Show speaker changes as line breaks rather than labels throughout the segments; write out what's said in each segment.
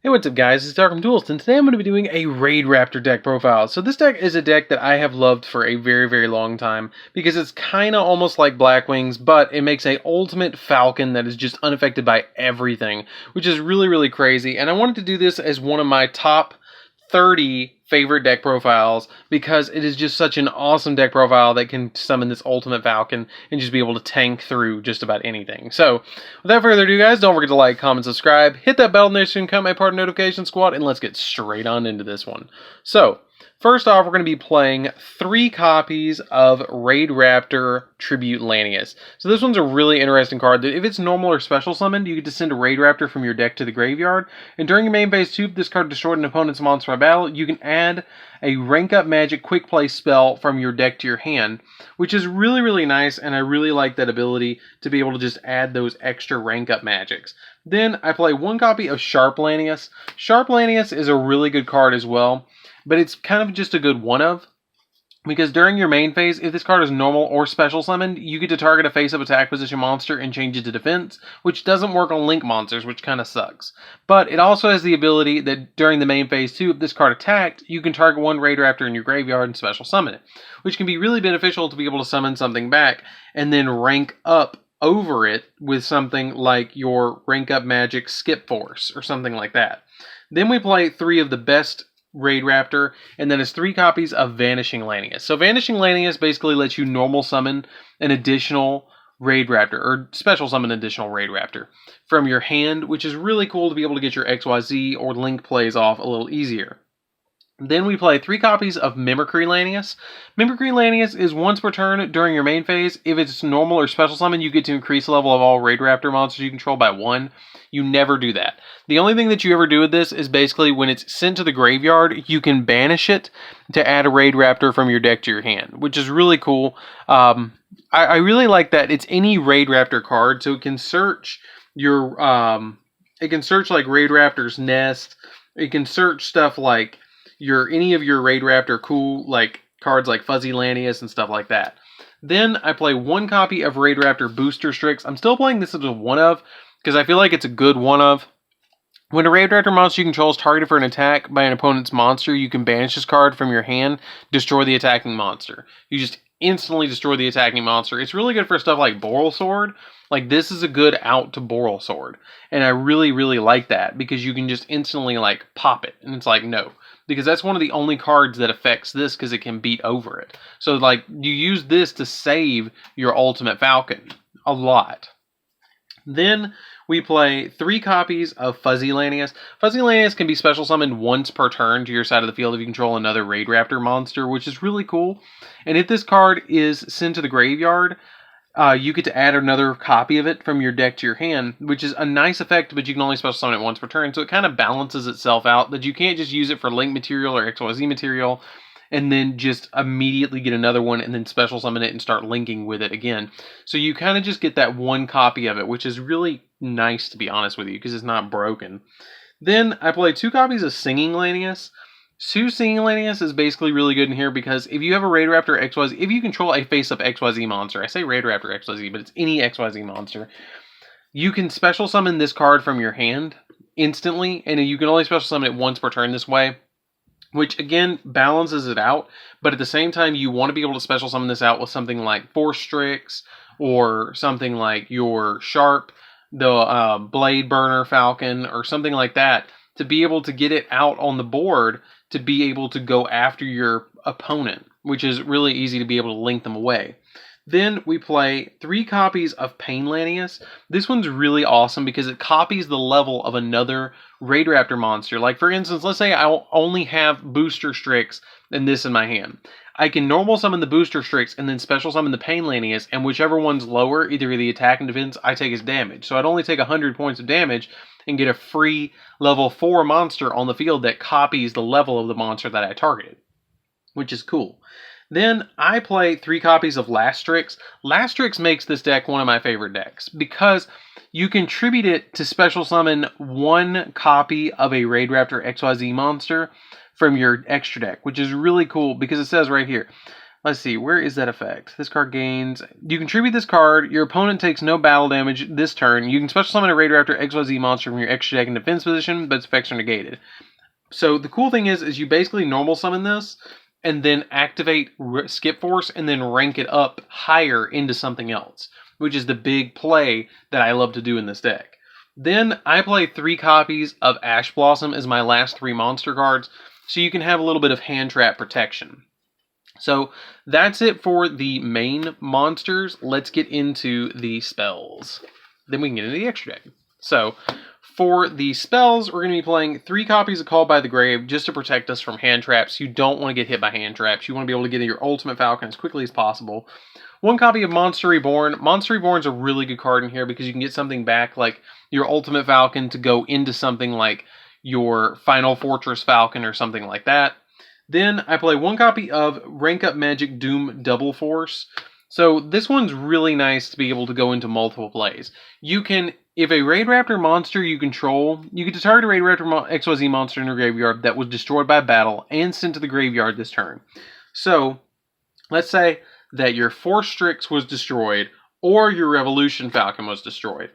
Hey, what's up guys, it's DarkArmedDuelist, and today I'm going to be doing a Raidraptor deck profile. So this deck is a deck that I have loved for a very long time, because it's kind of almost like Black Wings, but it makes an ultimate Falcon that is just unaffected by everything, which is really crazy, and I wanted to do this as one of my top 30 favorite deck profiles because it is just such an awesome deck profile that can summon this ultimate Falcon and just be able to tank through just about anything. So without further ado guys, don't forget to like, comment, subscribe, hit that bell notification, become my part of notification squad, and let's get straight on into this one. So first off, we're going to be playing 3 copies of Raidraptor Tribute Lanius. So this one's a really interesting card. If it's normal or special summoned, you get to send a Raidraptor from your deck to the graveyard. And during your main phase 2, if this card destroyed an opponent's monster by battle, you can add a Rank Up Magic Quick Play spell from your deck to your hand, which is really nice, and I really like that ability to be able to just add those extra Rank Up Magics. Then I play 1 copy of Sharp Lanius. Sharp Lanius is a really good card as well, but it's kind of just a good one-of, because during your main phase, if this card is normal or special summoned, you get to target a face-up attack position monster and change it to defense, which doesn't work on link monsters, which kind of sucks. But it also has the ability that during the main phase 2, if this card attacked, you can target 1 Raidraptor in your graveyard and special summon it, which can be really beneficial to be able to summon something back and then rank up over it with something like your Rank Up Magic Skip Force or something like that. Then we play 3 of the best Raidraptor, and then it's 3 copies of Vanishing Lanius. So Vanishing Lanius basically lets you normal summon an additional Raidraptor, or special summon an additional Raidraptor from your hand, which is really cool to be able to get your XYZ or Link plays off a little easier. Then we play 3 copies of Mimicry Lanius. Mimicry Lanius is once per turn during your main phase. If it's normal or special summon, you get to increase the level of all Raidraptor monsters you control by 1. You never do that. The only thing that you ever do with this is basically when it's sent to the graveyard, you can banish it to add a Raidraptor from your deck to your hand, which is really cool. I really like that it's any Raidraptor card, so it can search your it can search like Raidraptor's Nest. It can search stuff like any of your Raidraptor cool like cards like Fuzzy Lanius and stuff like that. Then I play 1 copy of Raidraptor Booster Strix. I'm still playing this as a one-of because I feel like it's a good one-of. When a Raidraptor monster you control is targeted for an attack by an opponent's monster, you can banish this card from your hand, destroy the attacking monster. You just instantly destroy the attacking monster. It's really good for stuff like Boral Sword. Like, this is a good out to Boral Sword. And I really like that because you can just instantly, like, pop it. And it's like, no. Because that's one of the only cards that affects this because it can beat over it. So, like, you use this to save your ultimate Falcon a lot. Then we play 3 copies of Fuzzy Lanius. Fuzzy Lanius can be special summoned once per turn to your side of the field if you control another Raidraptor monster, which is really cool. And if this card is sent to the graveyard, you get to add another copy of it from your deck to your hand, which is a nice effect, but you can only special summon it once per turn, so it kind of balances itself out, that you can't just use it for Link material or XYZ material, and then just immediately get another one and then special summon it and start linking with it again. So you kind of just get that 1 copy of it, which is really nice, to be honest with you, because it's not broken. Then I play 2 copies of Singing Lanius. Singing Lanius is basically really good in here because if you have a Raidraptor XYZ, if you control a face-up XYZ monster, I say Raidraptor XYZ, but it's any XYZ monster, you can special summon this card from your hand instantly, and you can only special summon it once per turn this way, which again balances it out, but at the same time you want to be able to special summon this out with something like Force Strix or something like your Sharp, the Blade Burner Falcon, or something like that, to be able to get it out on the board to be able to go after your opponent, which is really easy to be able to link them away. Then we play 3 copies of Pain Lanius. This one's really awesome because it copies the level of another Raidraptor monster. Like, for instance, let's say I only have Booster Strix and this in my hand. I can normal summon the Booster Strix and then special summon the Pain Lanius, and whichever one's lower, either the attack and defense, I take as damage. So I'd only take 100 points of damage and get a free level 4 monster on the field that copies the level of the monster that I targeted, which is cool. Then I play 3 copies of Lastrix. Lastrix makes this deck one of my favorite decks because you contribute it to special summon 1 copy of a Raidraptor XYZ monster from your extra deck, which is really cool because it says right here, Let's see, where is that effect? This card gains... You contribute this card. Your opponent takes no battle damage this turn. You can special summon a Raidraptor XYZ monster from your extra deck in defense position, but its effects are negated. So the cool thing is you basically normal summon this, and then activate Skip Force, and then rank it up higher into something else, which is the big play that I love to do in this deck. Then I play 3 copies of Ash Blossom as my last 3 monster cards, so you can have a little bit of hand trap protection. So that's it for the main monsters. Let's get into the spells. Then we can get into the extra deck. So for the spells, we're going to be playing 3 copies of Called by the Grave just to protect us from hand traps. You don't want to get hit by hand traps. You want to be able to get your Ultimate Falcon as quickly as possible. 1 copy of Monster Reborn. Monster Reborn is a really good card in here because you can get something back like your Ultimate Falcon to go into something like your Final Fortress Falcon or something like that. Then I play 1 copy of Rank Up Magic Doom Double Force. So this one's really nice to be able to go into multiple plays. You can, if a Raidraptor monster you control, you get to target a Raidraptor XYZ monster in your graveyard that was destroyed by battle and sent to the graveyard this turn. So let's say that your Force Strix was destroyed or your Revolution Falcon was destroyed.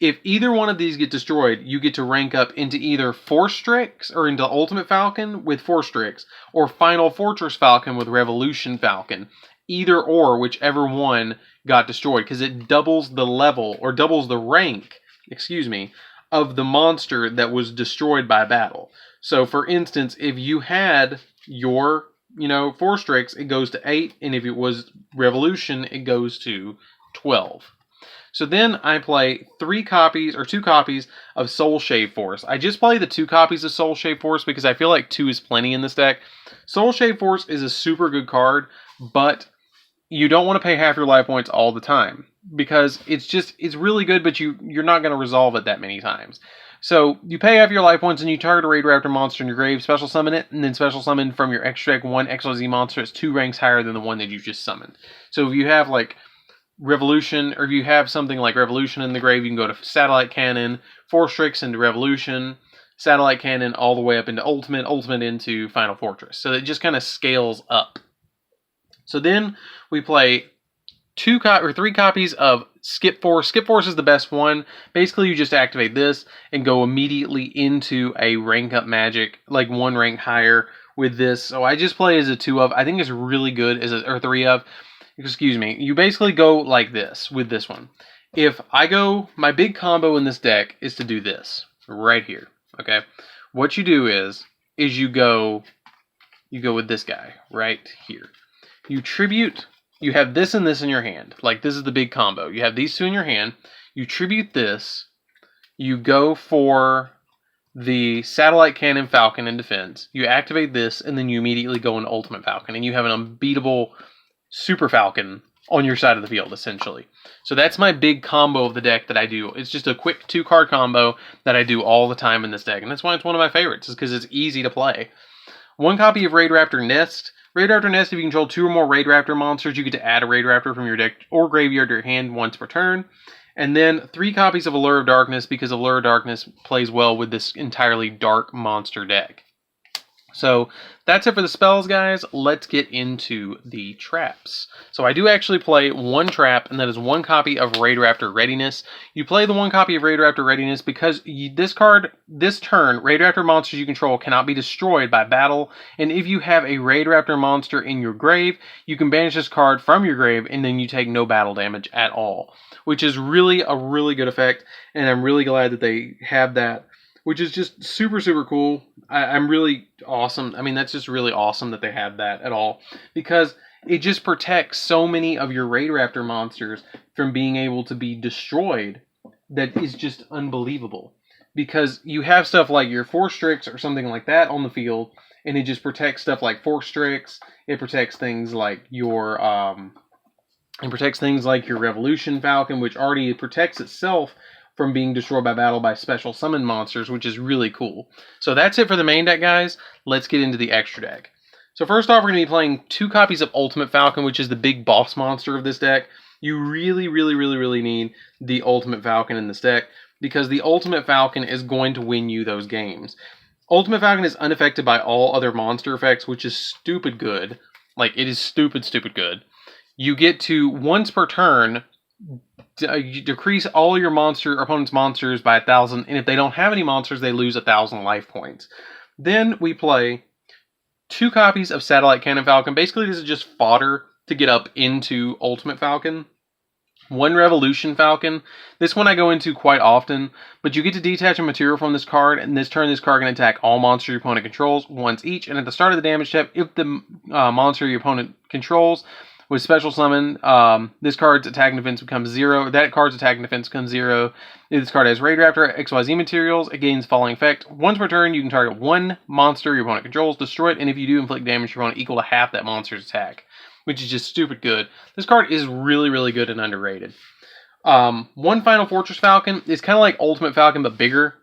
If either one of these get destroyed, you get to rank up into either Force Strix or into Ultimate Falcon with Force Strix or Final Fortress Falcon with Revolution Falcon. Either or, whichever one got destroyed, because it doubles the level or doubles the rank, of the monster that was destroyed by battle. So for instance, if you had your, Force Strix, it goes to 8, and if it was Revolution, it goes to 12. So then I play 2 copies of Soul Shave Force. I just play the 2 copies of Soul Shave Force because I feel like 2 is plenty in this deck. Soul Shave Force is a super good card, but you don't want to pay half your life points all the time because it's really good, but you're not going to resolve it that many times. So you pay half your life points and you target a Raidraptor monster in your grave, special summon it, and then special summon from your extra deck 1 XYZ monster that's 2 ranks higher than the one that you just summoned. So if you have like Revolution, or if you have something like Revolution in the grave, you can go to Satellite Cannon, Force Strix into Revolution, Satellite Cannon all the way up into Ultimate into Final Fortress. So it just kind of scales up. So then we play 3 copies of Skip Force. Skip Force is the best one. Basically, you just activate this and go immediately into a rank up magic, like 1 rank higher with this. So I just play as a 2 of. I think it's really good as or 3 of. You basically go like this with this one. If I go, my big combo in this deck is to do this right here. Okay, what you do is you go with this guy right here. You tribute. You have this and this in your hand. Like this is the big combo. You have these 2 in your hand. You tribute this. You go for the Satellite Cannon Falcon in defense. You activate this, and then you immediately go into Ultimate Falcon, and you have an unbeatable Super Falcon on your side of the field, essentially. So that's my big combo of the deck that I do. It's just a quick 2-card combo that I do all the time in this deck, and that's why it's one of my favorites, is because it's easy to play. 1 copy of Raidraptor Nest. Raidraptor Nest, if you control 2 or more Raidraptor monsters, you get to add a Raidraptor from your deck or graveyard to your hand once per turn. And then 3 copies of Allure of Darkness, because Allure of Darkness plays well with this entirely dark monster deck. So that's it for the spells, guys. Let's get into the traps. So I do actually play 1 trap, and that is 1 copy of Raidraptor Readiness. You play the 1 copy of Raidraptor Readiness because this turn, Raidraptor monsters you control cannot be destroyed by battle, and if you have a Raidraptor monster in your grave, you can banish this card from your grave, and then you take no battle damage at all, which is really a really good effect, and I'm really glad that they have that, which is just super, super cool. I'm really awesome. I mean, that's just really awesome that they have that at all, because it just protects so many of your Raidraptor monsters from being able to be destroyed. That is just unbelievable, because you have stuff like your Force Strix or something like that on the field, and it just protects stuff like Force Strix. It protects things like your Revolution Falcon, which already protects itself from being destroyed by battle by special summon monsters, which is really cool. So that's it for the main deck, guys. Let's get into the extra deck. So first off, we're going to be playing 2 copies of Ultimate Falcon, which is the big boss monster of this deck. You really, really, really, really need the Ultimate Falcon in this deck, because the Ultimate Falcon is going to win you those games. Ultimate Falcon is unaffected by all other monster effects, which is stupid good. Like, it is stupid, stupid good. You get to, once per turn, you decrease all your opponent's monsters by 1,000, and if they don't have any monsters, they lose 1,000 life points. Then we play 2 copies of Satellite Cannon Falcon. Basically, this is just fodder to get up into Ultimate Falcon. 1 Revolution Falcon. This one I go into quite often, but you get to detach a material from this card, and this turn this card can attack all monsters your opponent controls once each, and at the start of the damage step, if the monster your opponent controls with special summon, this card's attack and defense becomes 0. That card's attack and defense becomes 0. If this card has Raidraptor XYZ materials, it gains following effect. Once per turn, you can target 1 monster your opponent controls, destroy it, and if you do inflict damage your opponent equal to half that monster's attack, which is just stupid good. This card is really, really good and underrated. 1 Final Fortress Falcon is kind of like Ultimate Falcon, but bigger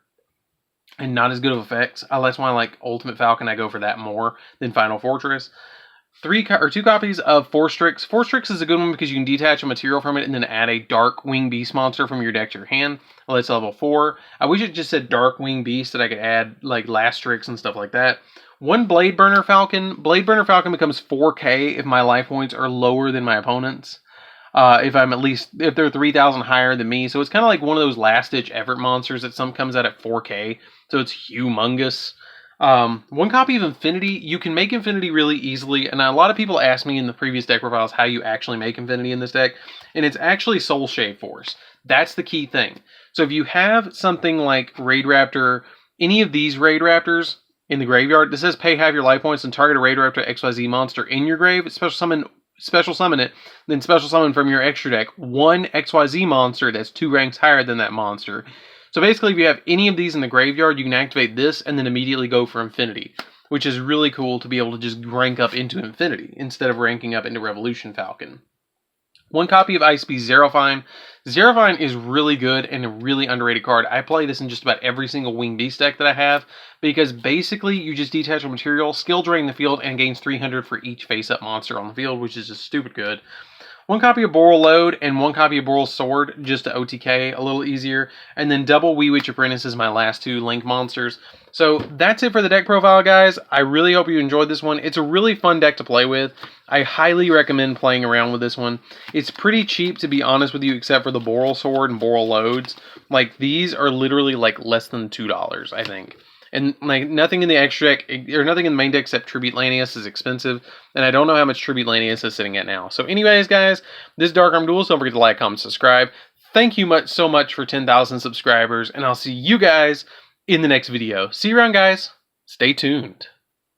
and not as good of effects. That's why I like Ultimate Falcon. I go for that more than Final Fortress. 2 copies of Force Strix. Force Strix is a good one because you can detach a material from it and then add a Dark Wing Beast monster from your deck to your hand. Well, that's level 4. I wish it just said Dark Wing Beast that I could add like Lastrix and stuff like that. 1 Blade Burner Falcon. Blade Burner Falcon becomes 4k if my life points are lower than my opponent's. If they're 3,000 higher than me. So it's kind of like one of those last-ditch effort monsters that comes out at 4k. So it's humongous. 1 copy of Infinity. You can make Infinity really easily, and a lot of people asked me in the previous deck profiles how you actually make Infinity in this deck, and it's actually Soul Shade Force. That's the key thing. So if you have something like Raidraptor, any of these Raidraptors in the graveyard, this says pay half your life points and target a Raidraptor XYZ monster in your grave, special summon it, then special summon from your extra deck 1 XYZ monster that's 2 ranks higher than that monster. So basically, if you have any of these in the graveyard, you can activate this and then immediately go for Infinity, which is really cool to be able to just rank up into Infinity instead of ranking up into Revolution Falcon. 1 copy of Ice Beast Xerophine. Xerophine is really good and a really underrated card. I play this in just about every single Wing Beast deck that I have because basically you just detach a material, skill drain the field, and gains 300 for each face-up monster on the field, which is just stupid good. 1 copy of Boral Load and 1 copy of Boral's Sword, just to OTK, a little easier. And then double Wee Witch Apprentice is my last 2 Link monsters. So that's it for the deck profile, guys. I really hope you enjoyed this one. It's a really fun deck to play with. I highly recommend playing around with this one. It's pretty cheap, to be honest with you, except for the Boral Sword and Boral Loads. Like, these are literally like less than $2, I think. And like nothing in the extra deck, or nothing in the main deck except Tribute Lanius is expensive. And I don't know how much Tribute Lanius is sitting at now. So anyways, guys, this is DarkArmedDuelist. Don't forget to like, comment, subscribe. Thank you so much for 10,000 subscribers. And I'll see you guys in the next video. See you around, guys. Stay tuned.